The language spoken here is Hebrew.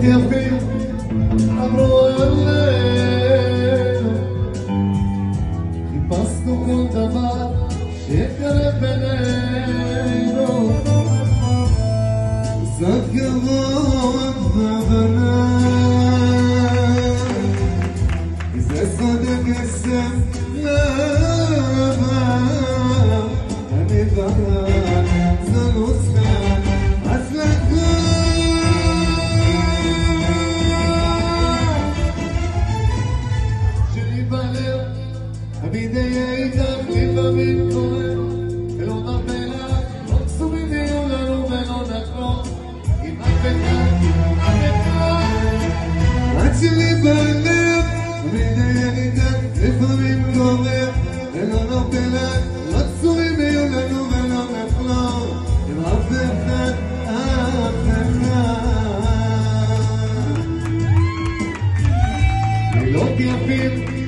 יפים עברו עלינו, חיפשנו כל דבר שיקרב בינינו, קצת כבוד והבנה, זה שדה קסם לאהבה, אני בעד, זה נוסחה הצלחה. שלי בלב, תמיד אהיה איתך, לפעמים קורה, ולא נרבה לך, לא קסומים יהיו לנו ולא נחלום, אם את בכאן, את שלי בלב, תמיד אהיה איתך, לפעמים קורה, ולא נרבה לך, לא קסומים יהיו לנו ולא נחלום, אם את בכאן, לילות יפים